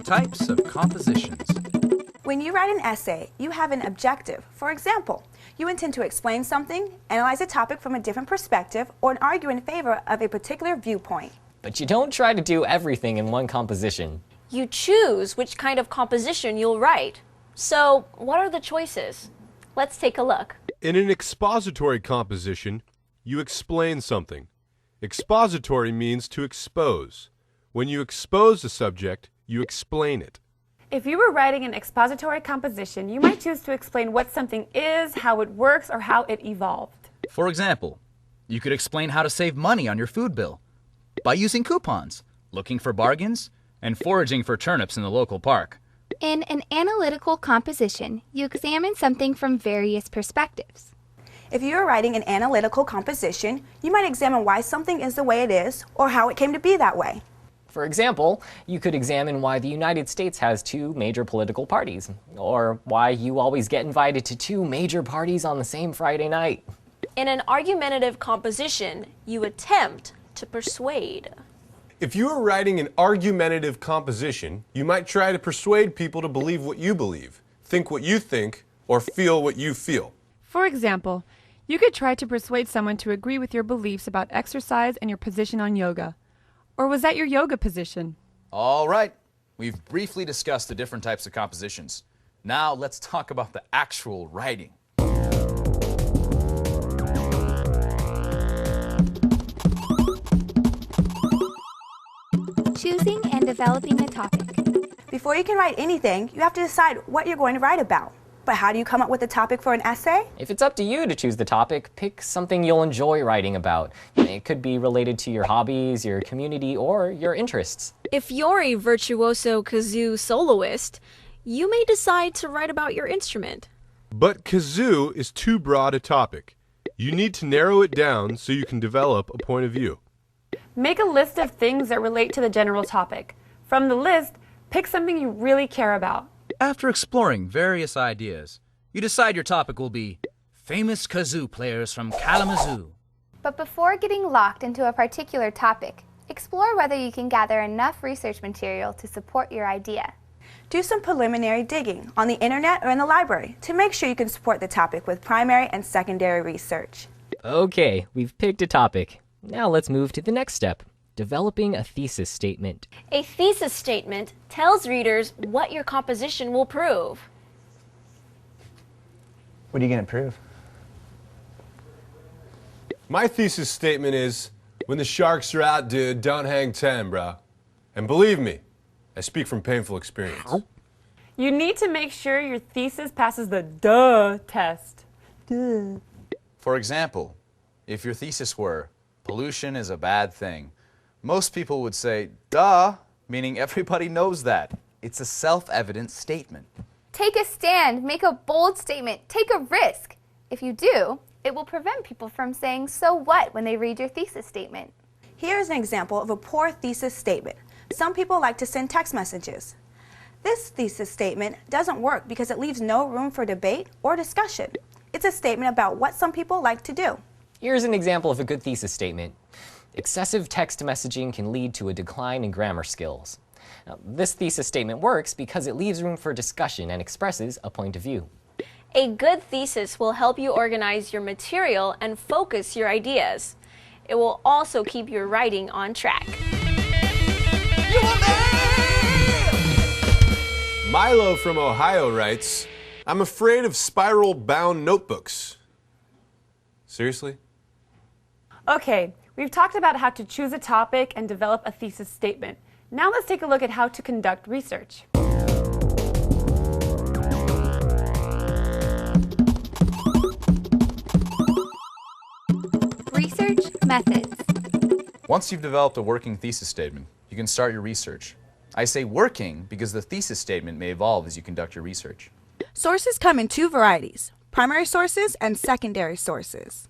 types of compositions. When you write an essay, you have an objective. For example, you intend to explain something, analyze a topic from a different perspective, or argue in favor of a particular viewpoint. But you don't try to do everything in one composition. You choose which kind of composition you'll write. So, what are the choices? Let's take a look. In an expository composition, you explain something. Expository means to expose. When you expose a subject, you explain it. If you were writing an expository composition, you might choose to explain what something is, how it works, or how it evolved. For example, you could explain how to save money on your food bill by using coupons, looking for bargains, and foraging for turnips in the local park. In an analytical composition, you examine something from various perspectives. If you are writing an analytical composition, you might examine why something is the way it is or how it came to be that way. For example, you could examine why the United States has two major political parties, or why you always get invited to two major parties on the same Friday night. In an argumentative composition, you attempt to persuade. If you are writing an argumentative composition, you might try to persuade people to believe what you believe, think what you think, or feel what you feel. For example, you could try to persuade someone to agree with your beliefs about exercise and your position on yoga. Or was that your yoga position? All right, we've briefly discussed the different types of compositions. Now let's talk about the actual writing. Choosing and developing a topic. Before you can write anything, you have to decide what you're going to write about. But how do you come up with a topic for an essay? If it's up to you to choose the topic, pick something you'll enjoy writing about. It could be related to your hobbies, your community, or your interests. If you're a virtuoso kazoo soloist, you may decide to write about your instrument. But kazoo is too broad a topic. You need to narrow it down so you can develop a point of view. Make a list of things that relate to the general topic. From the list, pick something you really care about. After exploring various ideas, you decide your topic will be famous kazoo players from Kalamazoo. But before getting locked into a particular topic, explore whether you can gather enough research material to support your idea. Do some preliminary digging on the internet or in the library to make sure you can support the topic with primary and secondary research. Okay, we've picked a topic. Now let's move to the next step, developing a thesis statement. A thesis statement tells readers what your composition will prove. What are you going to prove? My thesis statement is, when the sharks are out, dude, don't hang 10, bro. And believe me, I speak from painful experience. You need to make sure your thesis passes the duh test. Duh. For example, if your thesis were, pollution is a bad thing, most people would say, duh, meaning everybody knows that. It's a self-evident statement. Take a stand, make a bold statement, take a risk. If you do, it will prevent people from saying so what when they read your thesis statement. Here is an example of a poor thesis statement. Some people like to send text messages. This thesis statement doesn't work because it leaves no room for debate or discussion. It's a statement about what some people like to do. Here's an example of a good thesis statement. Excessive text messaging can lead to a decline in grammar skills. Now, this thesis statement works because it leaves room for discussion and expresses a point of view. A good thesis will help you organize your material and focus your ideas. It will also keep your writing on track. Milo from Ohio writes, I'm afraid of spiral-bound notebooks. Seriously? Okay, we've talked about how to choose a topic and develop a thesis statement. Now let's take a look at how to conduct research. Research methods. Once you've developed a working thesis statement, you can start your research. I say working because the thesis statement may evolve as you conduct your research. Sources come in two varieties, primary sources and secondary sources.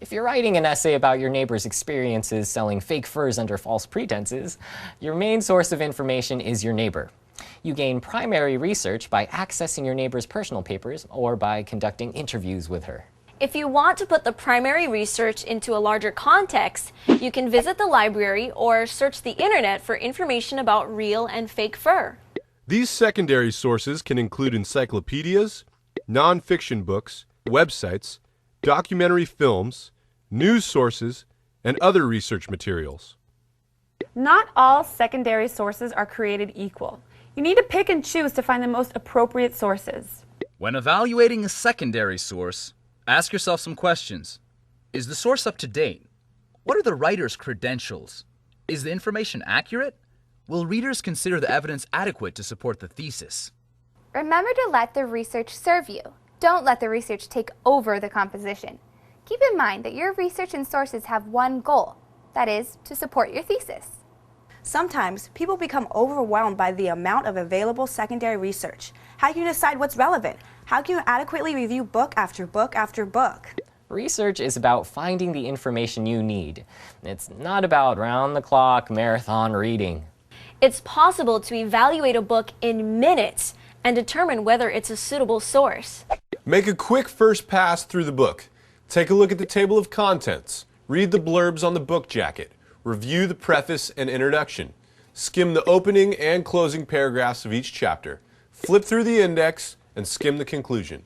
If you're writing an essay about your neighbor's experiences selling fake furs under false pretenses, your main source of information is your neighbor. You gain primary research by accessing your neighbor's personal papers or by conducting interviews with her. If you want to put the primary research into a larger context, you can visit the library or search the internet for information about real and fake fur. These secondary sources can include encyclopedias, nonfiction books, websites, documentary films, news sources, and other research materials. Not all secondary sources are created equal. You need to pick and choose to find the most appropriate sources. When evaluating a secondary source, ask yourself some questions. Is the source up to date? What are the writer's credentials? Is the information accurate? Will readers consider the evidence adequate to support the thesis? Remember to let the research serve you. Don't let the research take over the composition. Keep in mind that your research and sources have one goal, that is, to support your thesis. Sometimes people become overwhelmed by the amount of available secondary research. How can you decide what's relevant? How can you adequately review book after book after book? Research is about finding the information you need. It's not about round-the-clock marathon reading. It's possible to evaluate a book in minutes and determine whether it's a suitable source. Make a quick first pass through the book. Take a look at the table of contents. Read the blurbs on the book jacket. Review the preface and introduction. Skim the opening and closing paragraphs of each chapter. Flip through the index and skim the conclusion.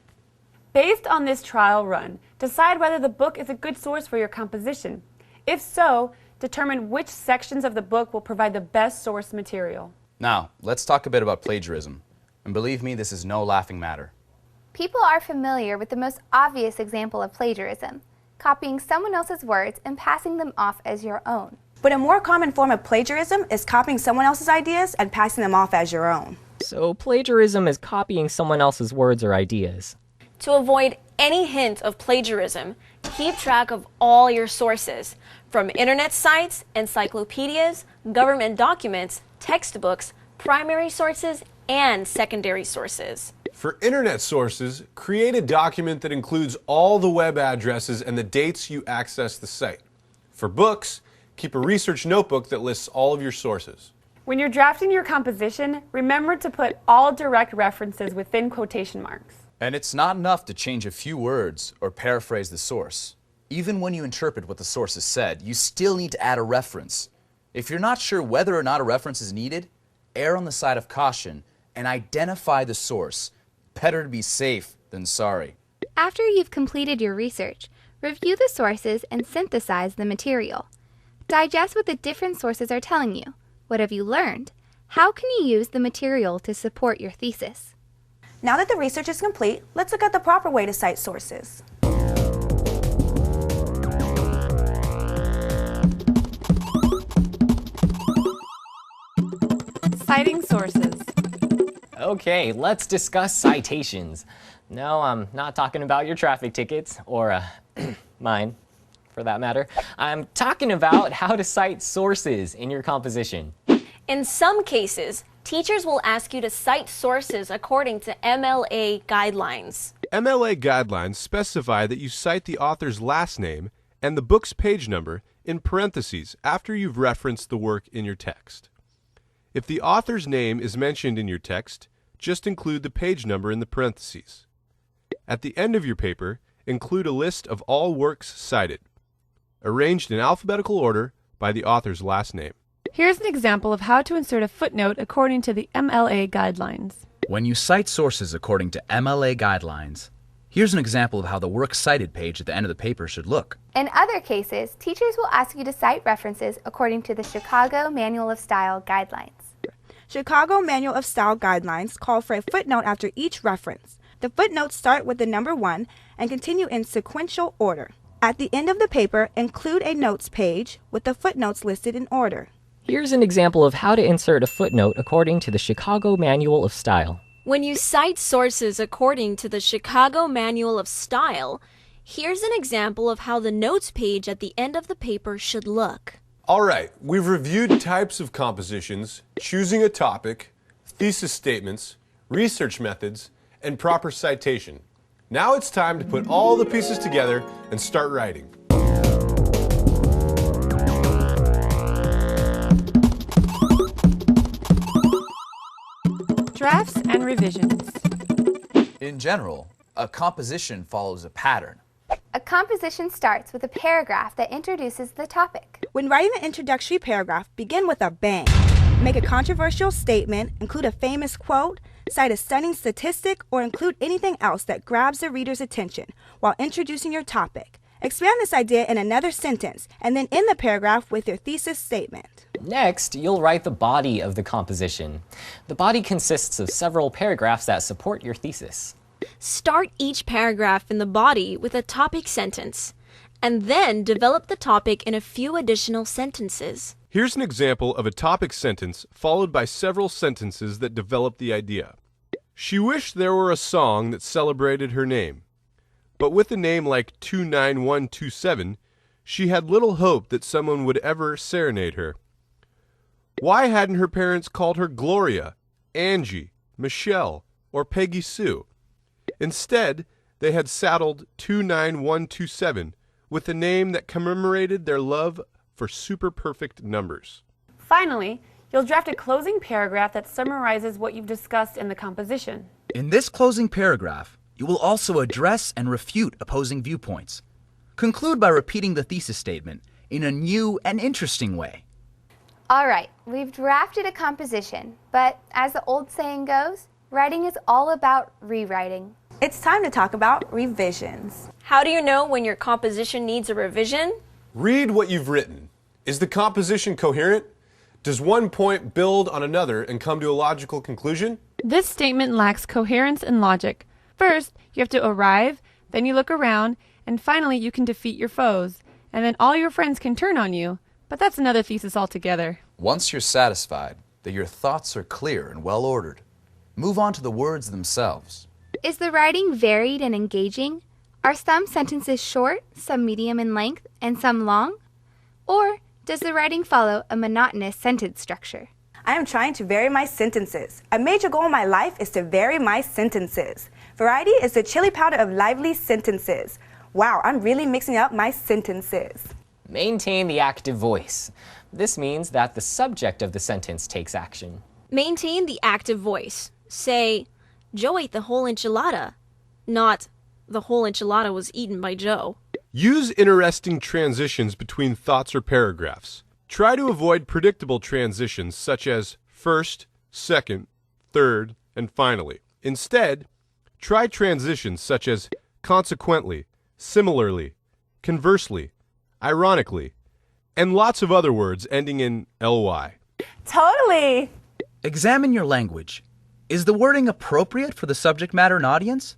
Based on this trial run, decide whether the book is a good source for your composition. If so, determine which sections of the book will provide the best source material. Now, let's talk a bit about plagiarism. And believe me, this is no laughing matter. People are familiar with the most obvious example of plagiarism, copying someone else's words and passing them off as your own. But a more common form of plagiarism is copying someone else's ideas and passing them off as your own. So plagiarism is copying someone else's words or ideas. To avoid any hint of plagiarism, keep track of all your sources, from internet sites, encyclopedias, government documents, textbooks, primary sources, and secondary sources. For internet sources, create a document that includes all the web addresses and the dates you access the site. For books, keep a research notebook that lists all of your sources. When you're drafting your composition, remember to put all direct references within quotation marks. And it's not enough to change a few words or paraphrase the source. Even when you interpret what the source has said, you still need to add a reference. If you're not sure whether or not a reference is needed, err on the side of caution and identify the source. Better to be safe than sorry. After you've completed your research, review the sources and synthesize the material. Digest what the different sources are telling you. What have you learned? How can you use the material to support your thesis? Now that the research is complete, let's look at the proper way to cite sources. Citing sources. Okay, let's discuss citations. No, I'm not talking about your traffic tickets, or mine, for that matter. I'm talking about how to cite sources in your composition. In some cases, teachers will ask you to cite sources according to MLA guidelines. MLA guidelines specify that you cite the author's last name and the book's page number in parentheses after you've referenced the work in your text. If the author's name is mentioned in your text, just include the page number in the parentheses. At the end of your paper, include a list of all works cited, arranged in alphabetical order by the author's last name. Here's an example of how to insert a footnote according to the MLA guidelines. When you cite sources according to MLA guidelines, here's an example of how the works cited page at the end of the paper should look. In other cases, teachers will ask you to cite references according to the Chicago Manual of Style guidelines. Chicago Manual of Style guidelines call for a footnote after each reference. The footnotes start with the number 1 and continue in sequential order. At the end of the paper, include a notes page with the footnotes listed in order. Here's an example of how to insert a footnote according to the Chicago Manual of Style. When you cite sources according to the Chicago Manual of Style, here's an example of how the notes page at the end of the paper should look. All right, we've reviewed types of compositions, choosing a topic, thesis statements, research methods, and proper citation. Now it's time to put all the pieces together and start writing. Drafts and revisions. In general, a composition follows a pattern. A composition starts with a paragraph that introduces the topic. When writing the introductory paragraph, begin with a bang. Make a controversial statement, include a famous quote, cite a stunning statistic, or include anything else that grabs the reader's attention while introducing your topic. Expand this idea in another sentence, and then end the paragraph with your thesis statement. Next, you'll write the body of the composition. The body consists of several paragraphs that support your thesis. Start each paragraph in the body with a topic sentence, and then develop the topic in a few additional sentences. Here's an example of a topic sentence followed by several sentences that develop the idea. She wished there were a song that celebrated her name. But with a name like 29127, she had little hope that someone would ever serenade her. Why hadn't her parents called her Gloria, Angie, Michelle, or Peggy Sue? Instead, they had saddled 29127 with a name that commemorated their love for super-perfect numbers. Finally, you'll draft a closing paragraph that summarizes what you've discussed in the composition. In this closing paragraph, you will also address and refute opposing viewpoints. Conclude by repeating the thesis statement in a new and interesting way. All right, we've drafted a composition, but as the old saying goes, writing is all about rewriting. It's time to talk about revisions. How do you know when your composition needs a revision? Read what you've written. Is the composition coherent? Does one point build on another and come to a logical conclusion? This statement lacks coherence and logic. First, you have to arrive, then you look around, and finally you can defeat your foes. And then all your friends can turn on you. But that's another thesis altogether. Once you're satisfied that your thoughts are clear and well ordered, move on to the words themselves. Is the writing varied and engaging? Are some sentences short, some medium in length, and some long? Or does the writing follow a monotonous sentence structure? I am trying to vary my sentences. A major goal in my life is to vary my sentences. Variety is the chili powder of lively sentences. Wow, I'm really mixing up my sentences. Maintain the active voice. This means that the subject of the sentence takes action. Maintain the active voice. Say, Joe ate the whole enchilada, not the whole enchilada was eaten by Joe. Use interesting transitions between thoughts or paragraphs. Try to avoid predictable transitions such as first, second, third, and finally. Instead, try transitions such as consequently, similarly, conversely, ironically, and lots of other words ending in ly. Totally! Examine your language. Is the wording appropriate for the subject matter and audience?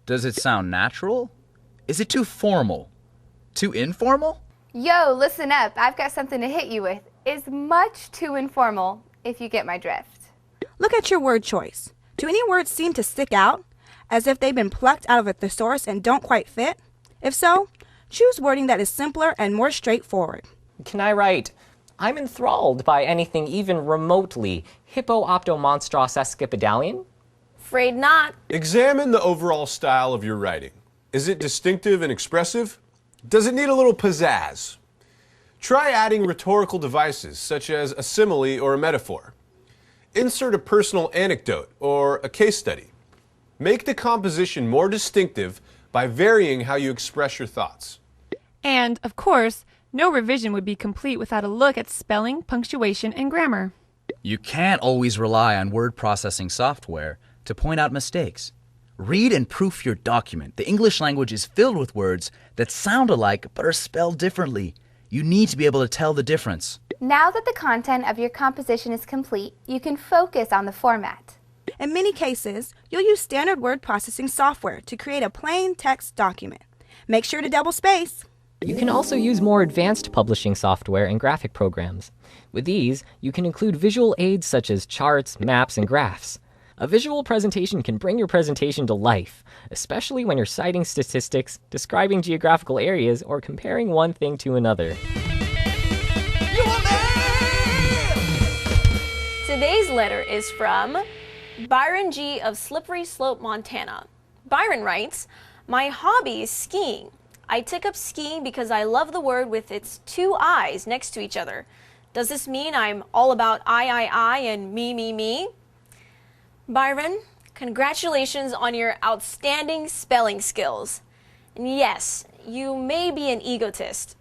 Does it sound natural? Is it too formal? Too informal? Yo, listen up. I've got something to hit you with. It's much too informal, if you get my drift. Look at your word choice. Do any words seem to stick out, as if they've been plucked out of a thesaurus and don't quite fit? If so, choose wording that is simpler and more straightforward. Can I write, I'm enthralled by anything even remotely hippo-optomonstrosesquipedalian? Afraid not. Examine the overall style of your writing. Is it distinctive and expressive? Does it need a little pizzazz? Try adding rhetorical devices such as a simile or a metaphor. Insert a personal anecdote or a case study. Make the composition more distinctive by varying how you express your thoughts. And, of course, no revision would be complete without a look at spelling, punctuation, and grammar. You can't always rely on word processing software to point out mistakes. Read and proof your document. The English language is filled with words that sound alike but are spelled differently. You need to be able to tell the difference. Now that the content of your composition is complete, you can focus on the format. In many cases, you'll use standard word processing software to create a plain text document. Make sure to double space. You can also use more advanced publishing software and graphic programs. With these, you can include visual aids such as charts, maps, and graphs. A visual presentation can bring your presentation to life, especially when you're citing statistics, describing geographical areas, or comparing one thing to another. Today's letter is from Byron G. of Slippery Slope, Montana. Byron writes, my hobby is skiing. I took up skiing because I love the word with its two I's next to each other. Does this mean I'm all about I and me? Byron, congratulations on your outstanding spelling skills. And yes, you may be an egotist,